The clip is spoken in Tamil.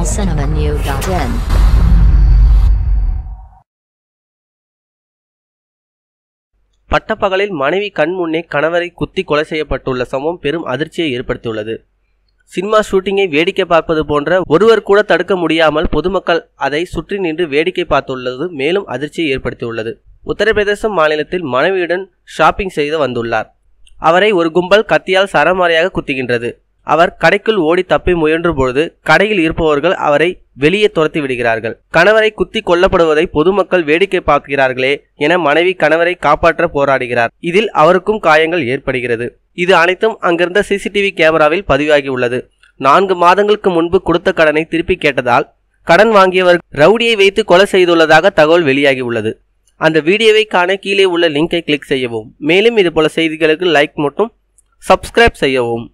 tamilcinemanew.in. பட்டப்பகலில் மனைவி கண் முன்னே கணவரை குத்தி கொலை செய்யப்பட்டுள்ள சம்பவம் பெரும் அதிர்ச்சியை ஏற்படுத்தியுள்ளது. சினிமா ஷூட்டிங்கை வேடிக்கை பார்ப்பது போன்ற ஒருவர் கூட தடுக்க முடியாமல் பொதுமக்கள் அதை சுற்றி நின்று வேடிக்கை பார்த்துள்ளது மேலும் அதிர்ச்சியை ஏற்படுத்தியுள்ளது. உத்தரப்பிரதேசம் மாநிலத்தில் மனைவியுடன் ஷாப்பிங் செய்து வந்துள்ளார். அவரை ஒரு கும்பல் கத்தியால் சரமாரியாக குத்துகின்றது. அவர் கடைக்குள் ஓடி தப்பி முயன்ற பொழுது கடையில் இருப்பவர்கள் அவரை வெளியே துரத்தி விடுகிறார்கள். கணவரை குத்தி கொல்லப்படுவதை பொதுமக்கள் வேடிக்கை பார்க்கிறார்களே என மனைவி கணவரை காப்பாற்ற போராடுகிறார். இதில் அவருக்கும் காயங்கள் ஏற்படுகிறது. இது அனைத்தும் அங்கிருந்த சிசிடிவி கேமராவில் பதிவாகி உள்ளது. 4 மாதங்களுக்கு முன்பு கொடுத்த கடனை திருப்பி கேட்டதால் கடன் வாங்கியவர் ரவுடியை வைத்து கொலை செய்துள்ளதாக தகவல் வெளியாகி உள்ளது. அந்த வீடியோவை காண கீழே உள்ள லிங்கை கிளிக் செய்யவும். மேலும் இதுபோல செய்திகளுக்கு லைக் மற்றும் சப்ஸ்கிரைப் செய்யவும்.